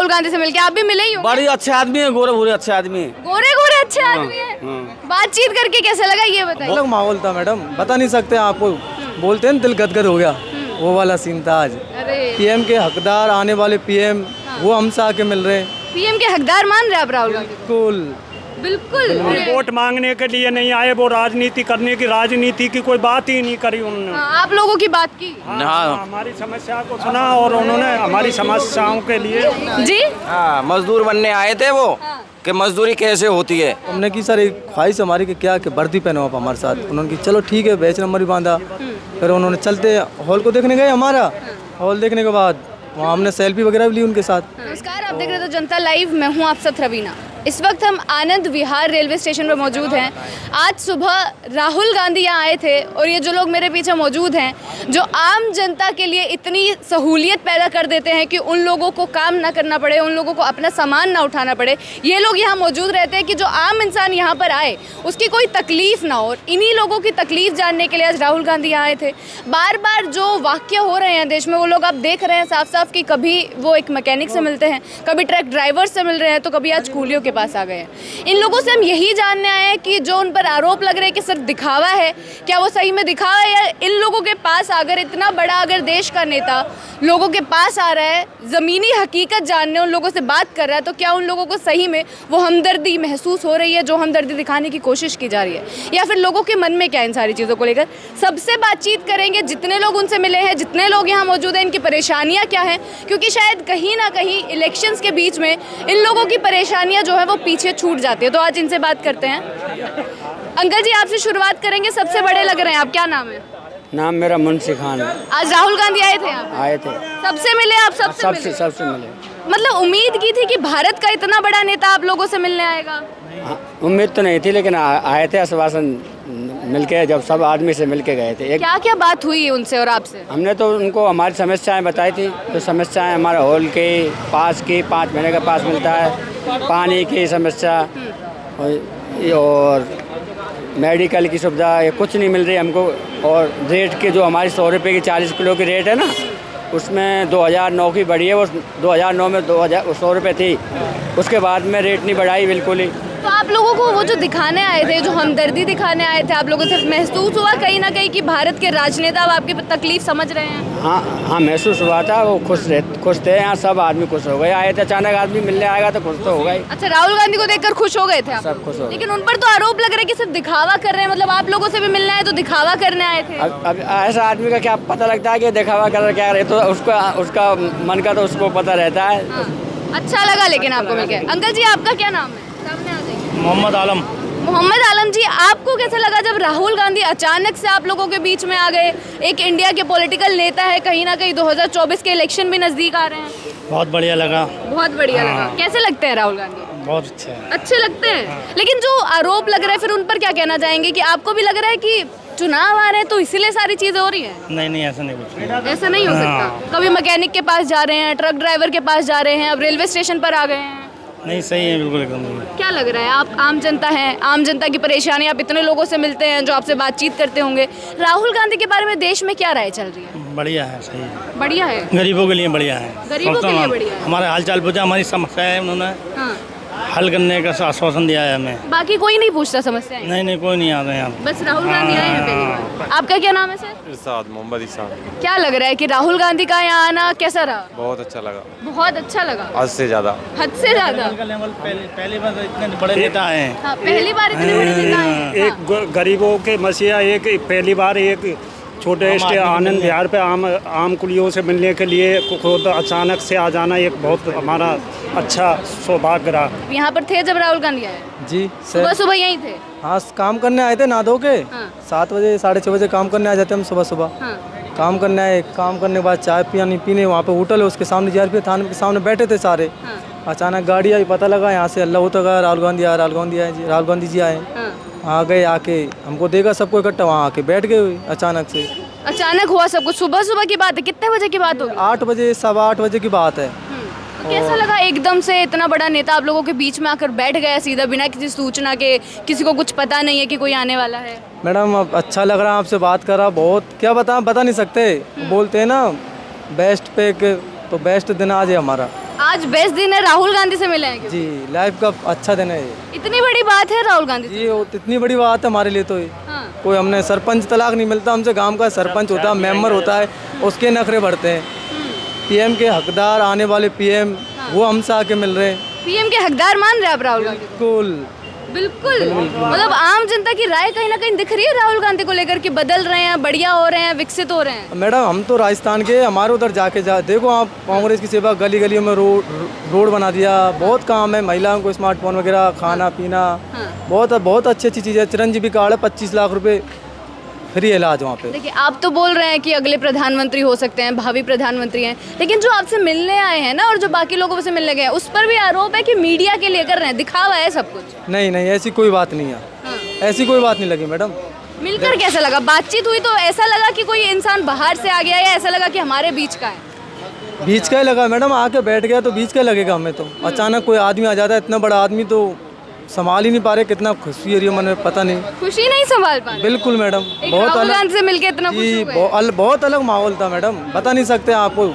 राहुल गांधी से मिलके? आप भी मिले ही हो? बड़ी अच्छे आदमी है, गोरे भूरे अच्छे आदमी है। गोरे गोरे अच्छे आदमी है। बातचीत करके कैसा लगा ये बताइए? अलग माहौल था मैडम, बता नहीं सकते आपको, बोलते हैं दिल गदगद हो गया, वो वाला सीन था आज। अरे पीएम के हकदार, आने वाले पीएम वो हमसे आके मिल रहे हैं। पीएम के हकदार मान रहे आप राहुल गांधी? बिल्कुल बिल्कुल। वोट मांगने के लिए नहीं आए, वो राजनीति करने की, राजनीति की कोई बात ही नहीं करी उन्होंने। हाँ, आप लोगों की बात की? हमारी समस्या को सुना और उन्होंने हमारी समस्याओं के लिए जी हाँ, मजदूर बनने आए थे वो, कि मजदूरी कैसे होती है। हमने की सर एक ख्वाहिश हमारी कि क्या कि वर्दी पहनो आप हमारे साथ। उन्होंने की चलो ठीक है, बैच नंबर भी बांधा। फिर उन्होंने चलते हॉल को देखने गए, हमारा हॉल देखने के बाद वहाँ हमने सेल्फी वगैरह भी ली उनके साथ। नमस्कार, आप देख रहे थे जनता लाइव, मैं हूँ आप साथ रवीना। इस वक्त हम आनंद विहार रेलवे स्टेशन पर मौजूद हैं। आज सुबह राहुल गांधी यहाँ आए थे और ये जो लोग मेरे पीछे मौजूद हैं, जो आम जनता के लिए इतनी सहूलियत पैदा कर देते हैं कि उन लोगों को काम ना करना पड़े, उन लोगों को अपना सामान ना उठाना पड़े, ये लोग यहाँ मौजूद रहते हैं कि जो आम इंसान यहाँ पर आए उसकी कोई तकलीफ ना हो। इन्हीं लोगों की तकलीफ जानने के लिए आज राहुल गांधी यहाँ आए थे। बार बार जो वाक़या हो रहे हैं देश में, वो लोग आप देख रहे हैं साफ साफ कि कभी वो एक मैकेनिक से मिलते हैं, कभी ट्रक ड्राइवर से मिल रहे हैं, तो कभी आज कूलियों के पास आ गए हैं। इन लोगों से हम यही जानने आए हैं कि जो उन पर आरोप लग रहे हैं कि सिर्फ दिखावा है, क्या वो सही में दिखावा है, या इन लोगों के पास अगर इतना बड़ा अगर देश का नेता लोगों के पास आ रहा है, ज़मीनी हकीकत जानने उन लोगों से बात कर रहा है, तो क्या उन लोगों को सही में वो हमदर्दी महसूस हो रही है जो हमदर्दी दिखाने की कोशिश की जा रही है, या फिर लोगों के मन में क्या इन सारी चीज़ों को लेकर। सबसे बातचीत करेंगे, जितने लोग उनसे मिले हैं, जितने लोग यहाँ मौजूद हैं, इनकी परेशानियाँ क्या हैं, क्योंकि शायद कहीं ना कहीं इलेक्शंस के बीच में इन लोगों की परेशानियाँ जो है वो पीछे छूट जाती है। तो आज इनसे बात करते हैं। अंकल जी, आपसे शुरुआत करेंगे, सबसे बड़े लग रहे हैं आप, क्या नाम है? नाम मेरा मुंशी खान है। आज राहुल गांधी आए थे यहाँ? आए थे। सबसे मिले आप? सबसे मिले। मतलब उम्मीद की थी कि भारत का इतना बड़ा नेता आप लोगों से मिलने आएगा? उम्मीद तो नहीं थी, लेकिन आए थे, आश्वासन मिलके, जब सब आदमी से मिलके गए थे। क्या क्या बात हुई है उनसे और आपसे? हमने तो उनको हमारी समस्याएं बताई थी। तो समस्याएं हमारे हॉल के पास की 5 महीने का पास मिलता है, पानी की समस्या और मेडिकल की सुविधा, ये कुछ नहीं मिल रही हमको। और रेट के जो हमारी 100 रुपये की 40 किलो की रेट है ना, उसमें 2009 की बढ़ी है। वो 2009 में 100 रुपये थी, उसके बाद में रेट नहीं बढ़ाई बिल्कुल ही। तो आप लोगों को वो जो दिखाने आए थे, जो हमदर्दी दिखाने आए थे, आप लोगों से महसूस हुआ कहीं ना कहीं कि भारत के राजनेता अब आपकी तकलीफ समझ रहे हैं? हाँ, महसूस हुआ था। वो खुश थे, यहाँ सब आदमी खुश हो गए। आए थे, अचानक आदमी मिलने आएगा तो खुश तो होगा ही। अच्छा, राहुल गांधी को देखकर खुश हो गए थे आप? सब खुश हो गए। लेकिन उन पर तो आरोप लग रहा है कि सिर्फ दिखावा कर रहे हैं, मतलब आप लोगों से भी मिलने आए तो दिखावा करने आए थे। अब ऐसा आदमी का क्या पता लगता है कि दिखावा कर रहा क्या रहे, तो उसका मन का तो उसको पता रहता है। अच्छा लगा लेकिन आपको मिलकर। अंकल जी, आपका क्या नाम है? सामने आ जाइए। मोहम्मद आलम। मोहम्मद आलम जी, आपको कैसा लगा जब राहुल गांधी अचानक से आप लोगों के बीच में आ गए? एक इंडिया के पॉलिटिकल नेता है, कहीं ना कहीं 2024 के इलेक्शन भी नजदीक आ रहे हैं। बहुत बढ़िया लगा। बहुत बढ़िया लगा। कैसे लगते हैं राहुल गांधी? बहुत अच्छे हैं। अच्छे लगते हैं। लेकिन जो आरोप लग रहा है, फिर उन पर क्या कहना चाहेंगे? कि आपको भी लग रहा है कि चुनाव आ रहे हैं तो इसीलिए सारी चीजें हो रही है? नहीं, ऐसा नहीं कुछ। ऐसा नहीं हो सकता। कभी मैकेनिक के पास जा रहे हैं, ट्रक ड्राइवर के पास जा रहे हैं, अब रेलवे स्टेशन पर आ गए हैं। नहीं, सही है बिल्कुल एकदम। क्या लग रहा है? आप आम जनता हैं, आम जनता की परेशानी, आप इतने लोगों से मिलते हैं जो आपसे बातचीत करते होंगे, राहुल गांधी के बारे में देश में क्या राय चल रही है? बढ़िया है, सही है। बढ़िया है, गरीबों के लिए बढ़िया है। गरीबों के लिए बढ़िया है। हमारे हाल चाल पूछा, हमारी समस्या है, उन्होंने हल करने का आश्वासन दिया है हमें। बाकी कोई नहीं पूछता समस्या? नहीं, कोई नहीं आता यहाँ। बस राहुल गांधी आए हैं पहली बार। आपका क्या नाम है सर? इरशाद, मोहम्मद इरशाद। क्या लग रहा है कि राहुल गांधी का यहाँ आना कैसा रहा? बहुत अच्छा लगा। बहुत अच्छा लगा? हद से ज़्यादा। हद से ज़्यादा? पहली बार इतने बड़े नेता आए हैं। हाँ, पहली बार इतने बड़े नेता आए हैं। एक गरीबों के मसीहा, एक पहली बार एक छोटे स्टे आनंद विहार पे आम कुलियों से मिलने के लिए खुद अचानक से आ जाना एक बहुत हमारा अच्छा सौभाग्य रहा। यहाँ पर थे जब राहुल गांधी आए? जी सुबह सुबह यहीं थे? हाँ, काम करने आए थे नहा धो के। हाँ। 7 बजे 6:30 बजे काम करने आ जाते हम सुबह सुबह। हाँ। काम करने आए, काम करने के बाद चाय पीने वहाँ पे होटल है, उसके सामने जीआरपी थाने के सामने बैठे थे सारे। हाँ। अचानक गाड़ी आई, पता लगा यहाँ से अल्लाह होता गया, राहुल गांधी आए, राहुल गांधी जी आए। हाँ। आ गए, आके हमको देखा सबको इकट्ठा, वहाँ आके बैठ गए अचानक से। अचानक हुआ सब कुछ? सुबह सुबह की बात है? कितने बजे की बात होगी? 8 बजे 8:15 बजे की बात है। तो कैसा लगा एकदम से इतना बड़ा नेता आप लोगों के बीच में आकर बैठ गया सीधा, बिना किसी सूचना के? किसी को कुछ पता नहीं है कि कोई आने वाला है? मैडम, अब अच्छा लग रहा है आपसे बात करा, बहुत क्या बता नहीं सकते। बोलते हैं ना बेस्ट पे, तो बेस्ट दिन आज है हमारा। आज बेस्ट दिन है, राहुल गांधी से मिले हैं। जी लाइफ का अच्छा दिन है ये। इतनी बड़ी बात है राहुल गांधी से? जी वो इतनी बड़ी बात है हमारे लिए तो ये। हाँ। कोई हमने सरपंच तलाक नहीं मिलता हमसे, गांव का सरपंच होता है, मेंबर होता है, उसके नखरे बढ़ते हैं। पीएम के हकदार आने वाले पीएम वो हमसे आके मिल रहे हैं। पीएम के हकदार मान रहे हैं आप राहुल गांधी को? बिल्कुल बिल्कुल। मतलब आम जनता की राय कहीं ना कहीं दिख रही है राहुल गांधी को लेकर कि बदल रहे हैं, बढ़िया हो रहे हैं, विकसित हो रहे हैं। मैडम हम तो राजस्थान के, हमारे उधर जाके देखो आप, कांग्रेस की सेवा, गली गलियों में रोड बना दिया, बहुत काम है, महिलाओं को स्मार्टफोन वगैरह, खाना पीना, बहुत बहुत अच्छी अच्छी चीज़ें। चिरंजीवी कार्ड है, 25 लाख रुपए फ्री इलाज वहाँ पे। देखिए आप तो बोल रहे हैं कि अगले प्रधानमंत्री हो सकते हैं, भावी प्रधानमंत्री हैं, लेकिन जो आपसे मिलने आए हैं ना और जो बाकी लोगों से मिलने गए हैं, उस पर भी आरोप है कि मीडिया के लिए कर रहे हैं, दिखावा है सब कुछ। नहीं नहीं ऐसी कोई बात नहीं है, ऐसी कोई बात नहीं लगी मैडम। मिलकर कैसा लगा? बातचीत हुई तो ऐसा लगा कि कोई इंसान बाहर से आ गया या ऐसा लगा कि हमारे बीच का है? बीच का ही लगा मैडम, आके बैठ गया तो बीच का लगेगा हमें तो। अचानक कोई आदमी आ जाता है, इतना बड़ा आदमी तो संभाल ही नहीं पा रहे, कितना खुशी हो रही है मन में पता नहीं। खुशी नहीं संभाल पा रहे? बिल्कुल मैडम, बहुत राहुल अलग गांधी से मिलके इतना खुश जी, हो गए? बहुत अलग माहौल था मैडम, बता नहीं सकते आपको।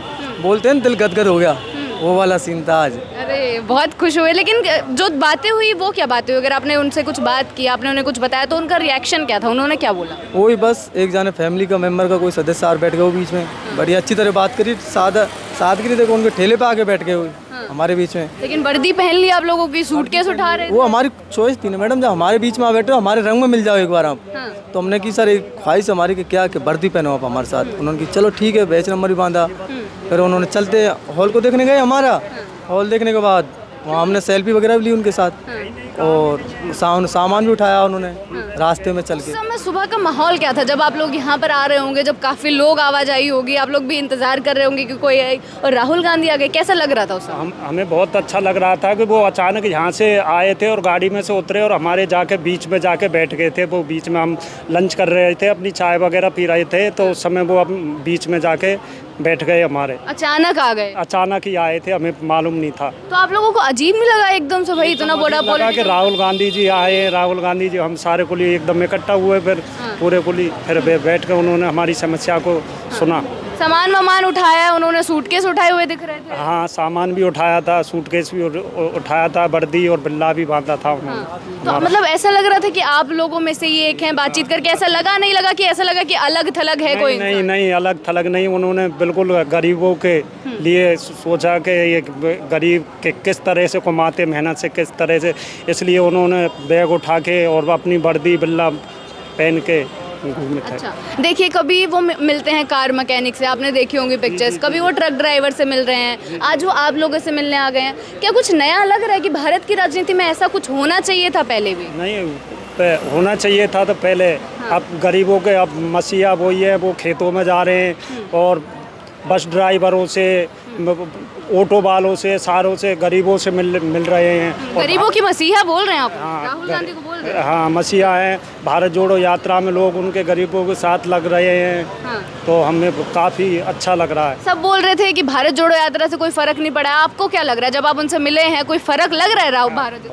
बोलते हैं दिल गदगद हो गया, वो वाला सीन था आज। अरे बहुत खुश हुए, लेकिन जो बातें हुई वो क्या बातें हुई? अगर आपने उनसे कुछ बात की, आपने उन्हें कुछ बताया तो उनका रिएक्शन क्या था, उन्होंने क्या बोला? वही बस एक जाने फैमिली का मेंबर का कोई सदस्य आर बैठ गए वो बीच में, बड़ी अच्छी तरह बात करी, सादगी देखो, उनके ठेले पे आके बैठ गए हुए हमारे बीच में। लेकिन वर्दी पहन ली आप लोगों की, सूटकेस उठा रहे थे। वो हमारी चॉइस थी ना मैडम, जब हमारे बीच में आ बैठे हो, हमारे रंग में मिल जाओ एक बार आप। तो हमने की सर एक ख्वाहिश हमारी कि क्या कि वर्दी पहनो आप हमारे साथ। उन्होंने की चलो ठीक है, बैच नंबर भी बांधा। फिर उन्होंने चलते हॉल को देखने गए हमारा, हॉल देखने के बाद वहाँ हमने सेल्फी वगैरह भी ली उनके साथ और सामान भी उठाया उन्होंने रास्ते में चल के। उस समय सुबह का माहौल क्या था जब आप लोग यहाँ पर आ रहे होंगे, जब काफ़ी लोग आवाजाही होगी, आप लोग भी इंतजार कर रहे होंगे कि कोई आए और राहुल गांधी आ गए, कैसा लग रहा था उस समय? हमें बहुत अच्छा लग रहा था कि वो अचानक यहाँ से आए थे और गाड़ी में से उतरे और हमारे जाके बीच में जाके बैठ गए थे। वो बीच में हम लंच कर रहे थे, अपनी चाय वगैरह पी रहे थे, तो उस समय वो बीच में जाके बैठ गए हमारे। अचानक आ गए? अचानक ही आए थे, हमें मालूम नहीं था। तो आप लोगों को अजीब नहीं लगा एकदम से भाई इतना बड़ा लगा कि राहुल गांधी जी आए, राहुल गांधी जी, हम सारे कुली एकदम इकट्ठा हुए, फिर पूरे कुली फिर बैठ कर उन्होंने हमारी समस्या को सुना। सामान वामान उठाया उन्होंने, सूटकेस उठाए हुए दिख रहे थे? हाँ सामान भी उठाया था, सूटकेस भी उठाया था, वर्दी और बिल्ला भी बांधा था उन्होंने। तो मतलब ऐसा लग रहा था कि आप लोगों में से ये एक हैं, बातचीत करके ऐसा लगा नहीं लगा कि ऐसा लगा कि अलग थलग है कोई? नहीं नहीं अलग थलग नहीं, उन्होंने बिल्कुल गरीबों के लिए सोचा कि ये गरीब के किस तरह से कमाते, मेहनत से किस तरह से, इसलिए उन्होंने बैग उठा के और अपनी वर्दी बिल्ला पहन के घूमे थे। अच्छा देखिए, कभी वो मिलते हैं कार मैकेनिक से, आपने देखी होंगी पिक्चर्स, कभी वो ट्रक ड्राइवर से मिल रहे हैं, आज वो आप लोगों से मिलने आ गए हैं। क्या कुछ नया लग रहा है कि भारत की राजनीति में ऐसा कुछ होना चाहिए था पहले भी? नहीं होना चाहिए था तो पहले। अब गरीबों के अब मसीहा वही है, वो खेतों में जा रहे हैं और बस ड्राइवरों से, ऑटो वालों से, सारों से, गरीबों से मिल रहे हैं। गरीबों की मसीहा बोल रहे हैं आप? राहुल गांधी को बोल रहे हैं? हाँ मसीहा है। भारत जोड़ो यात्रा में लोग उनके गरीबों के साथ लग रहे हैं। तो हमें काफ़ी अच्छा लग रहा है। सब बोल रहे थे कि भारत जोड़ो यात्रा से कोई फर्क नहीं पड़ा, आपको क्या लग रहा है जब आप उनसे मिले हैं, कोई फर्क लग रहा है राहुल भारत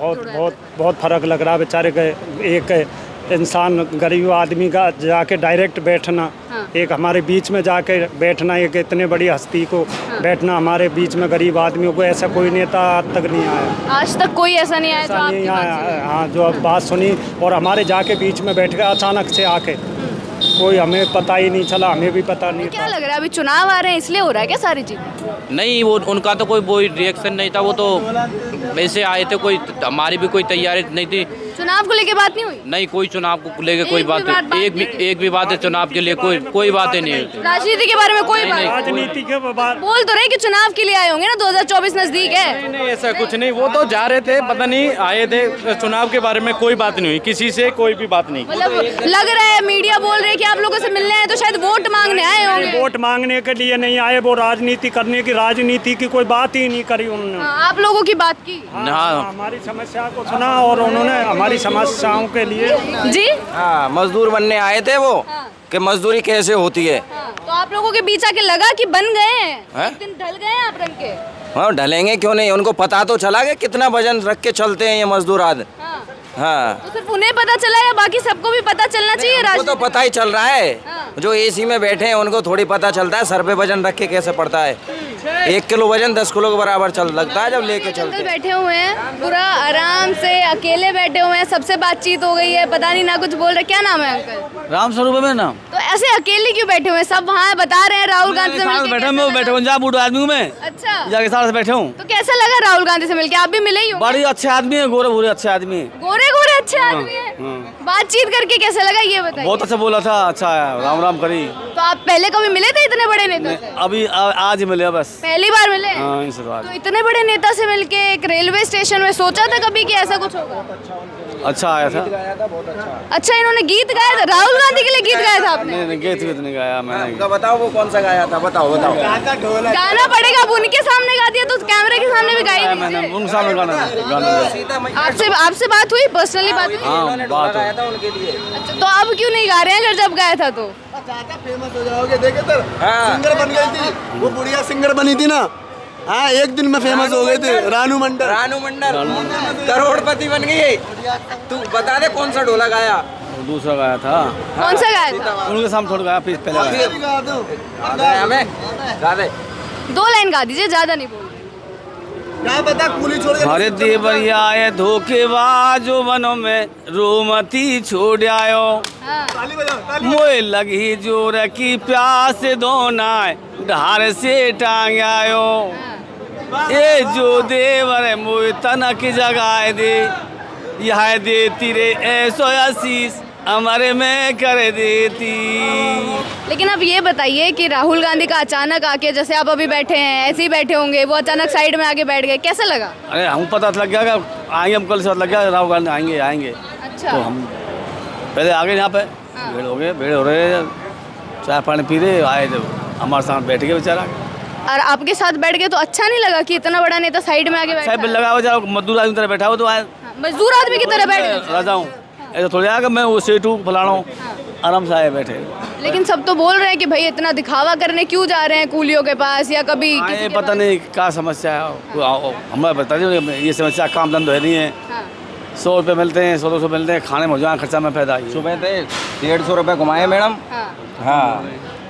बहुत फर्क लग रहा है। बेचारे के एक इंसान, गरीब आदमी का जाके डायरेक्ट बैठना, एक हमारे बीच में जाके बैठना, एक इतने बड़ी हस्ती को बैठना हमारे बीच में, गरीब आदमियों को, ऐसा कोई नेता आज तक नहीं आया। आज तक कोई ऐसा नहीं आया जो आपकी बात सुने? हाँ जो अब बात सुनी और हमारे जाके बीच में बैठ गया अचानक से आके, कोई हमें पता ही नहीं चला, हमें भी पता नहीं। क्या लग रहा है अभी चुनाव आ रहे हैं इसलिए हो रहा है क्या सारी चीज़? नहीं वो उनका तो कोई रिएक्शन नहीं था, वो तो वैसे आए थे, कोई हमारी भी कोई तैयारी नहीं थी। चुनाव को लेके बात नहीं हुई? नहीं कोई चुनाव को लेके कोई बात नहीं, एक भी बात है चुनाव के लिए कोई बातें नहीं है। राजनीति के बारे में कोई बात? राजनीति के बारे बोल तो रहे कि चुनाव के लिए आए होंगे ना, 2024 नजदीक है। नहीं ऐसा कुछ नहीं, वो तो जा रहे थे, पता नहीं आए थे। चुनाव के बारे में कोई बात नहीं हुई, किसी से कोई भी बात नहीं। मतलब लग रहा है मीडिया बोल रहे हैं कि आप लोगों से मिलने आए तो शायद वोट मांगने आए होंगे। वोट मांगने के लिए नहीं आए, वो राजनीति करने की, राजनीति की कोई बात ही नहीं करी उन्होंने। आप लोगों की बात की? हमारी समस्या को सुना और उन्होंने हमारी समस्याओं के लिए जी हाँ मजदूर बनने आए थे वो कि मजदूरी कैसे होती है। तो आप लोगों के बीच आके लगा कि बन गए हैं, हैं? एक दिन ढल गए हैं आप रंग के? हाँ ढलेंगे क्यों नहीं, उनको पता तो चला कि कितना वजन रख के चलते हैं ये मजदूर आज। हाँ तो सिर्फ उन्हें पता चला या बाकी सबको भी पता चलना चाहिए? वो तो पता ही चल रहा है, जो एसी में बैठे हैं उनको थोड़ी पता चलता है सर पे वजन रख के कैसे पड़ता है। 1 किलो वजन 10 किलो के बराबर चल लगता है जब लेके चलते अंकल हैं। बैठे हुए हैं पूरा आराम से, अकेले बैठे हुए हैं, सबसे बातचीत हो गई है, पता नहीं ना कुछ बोल रहे। क्या नाम है अंकल? राम स्वरूप है मेरा नाम। तो ऐसे अकेले क्यों बैठे हुए हैं? सब वहाँ बता रहे हैं राहुल गांधी से मिलके बैठा कैसा मैं बैठा लगा? पंजाब बूढ़ा आदमी हूँ मैं, अच्छा, जाके साथ से बैठे हूँ। तो कैसा लगा राहुल गांधी से मिलके? आप भी मिले ही होंगे। बड़ी अच्छे आदमी है, गोरे भूरे अच्छे आदमी है। गोरे गोरे अच्छे आदमी हैं। बातचीत करके कैसा लगा ये बताइए। बहुत अच्छा बोला था, अच्छा है, राम राम करी। तो आप पहले कभी मिले थे इतने बड़े नेता से? अभी आज ही मिले बस। पहली बार मिले? हाँ, इनसे तो आज। तो इतने बड़े नेता से मिलके एक रेलवे स्टेशन में सोचा था कभी कि ऐसा कुछ होगा? अच्छा आया था। अच्छा, इन्होंने गीत गाया था? राहुल गांधी के लिए गीत गाया था आपने? नहीं गीत नहीं गाया मैंने। तो बताओ वो कौन सा गाया था, बताओ बताओ। गाना पड़ेगा, अब उनके सामने गा दिया तो कैमरे के सामने भी गाई मैंने दीजिए। उनके सामने गाना आपसे बात हुई, पर्सनली बात हुई? हाँ बात गाया था उनके लिए। अच्छा, तो अब क्यों नहीं गा रहे हैं अगर जब गाया था तो? फेमस हो जाओगे, देखे तो हाँ। सिंगर बन गई थी वो, बुढ़िया सिंगर बनी थी ना। हाँ, एक दिन में फेमस हो गए थे। रानू मंडल करोड़पति बन गई। तू बता दे कौन सा ढोला गाया? दूसरा गाया था, कौन सा गाया था? उनके सामने थोड़ा गाया, फिर पहले गाया। हमें गा दे। 2 लाइन गा दीजिए, ज्यादा नहीं बोल। क्या बता, कुली छोड़ के हरे देवरिया आए धोखेबाजो वनों में रोमती छोड़ आयो, हाँ। ताली बजाओ, ताली। मोए लगी जोर की प्यास दोना ढार से टांग आयो। ए जो देवर मोए तनक जगाए दे, यह देती रे ऐसो आशीष हमारे में कर देती। लेकिन अब ये बताइए कि राहुल गांधी का अचानक आके, जैसे आप अभी बैठे हैं ऐसे ही बैठे होंगे, वो अचानक साइड में आके बैठ गए, कैसा लगा? अरे हम पता लग गया कि आएंगे, हम कल से लग गया राहुल गांधी आएंगे आएंगे। अच्छा। तो हम पहले आ गए यहाँ पे, भीड़ हो गए, भीड़ हो रहे, चाय पानी पी रहे, आए जब हमारे साथ बैठ गए बेचारा। और आपके साथ बैठ गए तो अच्छा नहीं लगा कि इतना बड़ा नेता साइड में आके बैठा साहब है? लगा हुआ जाओ, मजदूर आदमी तरह बैठा हो तो आए हाँ, मजदूर आदमी की तरह बैठ गए। राजा हूँ ऐसा थोड़ी आया कि मैं वो सेठू फलाना हूँ, आराम से आए बैठे। लेकिन सब तो बोल रहे हैं कि भाई इतना दिखावा करने क्यों जा रहे हैं कूलियों के पास, या कभी किसी आए के पता पास? नहीं क्या समस्या है, हमें बता दीजिए। ये समस्या काम धंधो है नहीं है, हाँ। 100 रुपये मिलते हैं, 100-200 मिलते हैं, खाने में जहाँ खर्चा में पैदा आई। सुबह थे 150 रुपये घुमाए मैडम। हाँ। हाँ,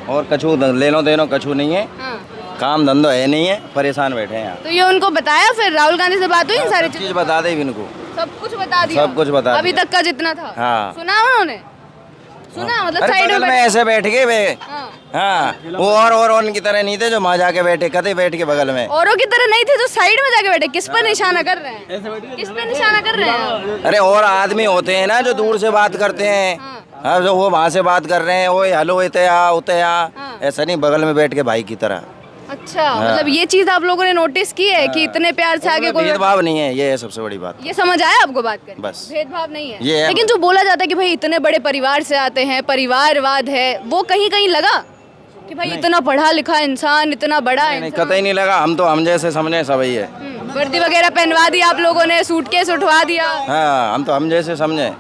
और कछू लेनो देनो कछू नहीं है, हाँ। काम धंधो है नहीं है, परेशान बैठे हैं यहाँ। तो ये उनको बताया, फिर राहुल गांधी से बात हुई इन सारी चीज बता दे इनको, सब कुछ बता दिया? सब कुछ बता अभी दिया। तक का जितना था? हाँ। सुना उन्होंने? सुना, मतलब अरे साइड बगल में बैठ- ऐसे बैठ गए वे। हाँ। हाँ, वो और उनकी तरह नहीं थे जो वहाँ जाके बैठे, कदे बैठ के बगल में। औरों की तरह नहीं थे जो साइड में जाके बैठे। किस पर निशाना कर रहे हैं? किस पर निशाना कर रहे हैं? अरे और आदमी होते हैं ना जो दूर से बात करते हैं, हाँ, जो वो वहाँ से बात कर रहे हैं, वो हेलो इतया उतया, हाँ। ऐसा नहीं, बगल में बैठ के भाई की तरह। अच्छा, मतलब ये चीज आप लोगों ने नोटिस की है कि इतने प्यार से आगे कोई भेदभाव नहीं है, ये है सबसे बड़ी बात। ये समझ आया आपको बात करके? बस। भेदभाव नहीं ये है। है। लेकिन जो बोला जाता है कि भाई इतने बड़े परिवार से आते हैं, परिवारवाद है, वो कहीं कहीं लगा कि भाई इतना पढ़ा लिखा इंसान, इतना बड़ा नहीं इंसान। कतई नहीं लगा, हम जैसे समझे सब ही है। वर्दी वगैरह पहनवा दी आप लोगों ने, सूटकेस उठवा दिया। हाँ, हम जैसे समझे।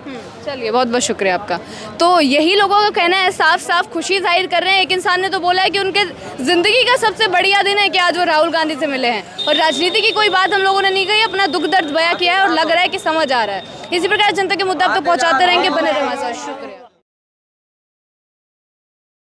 चलिए, बहुत बहुत शुक्रिया आपका। तो यही लोगों का कहना है, साफ साफ खुशी जाहिर कर रहे हैं। एक इंसान ने तो बोला है कि उनके ज़िंदगी का सबसे बढ़िया दिन है कि आज वो राहुल गांधी से मिले हैं, और राजनीति की कोई बात हम लोगों ने नहीं कही, अपना दुख दर्द बयां किया है और लग रहा है कि समझ आ रहा है। इसी प्रकार जनता के मुद्दे आपको पहुंचाते रहेंगे, बने रहे हमारे साथ। शुक्रिया।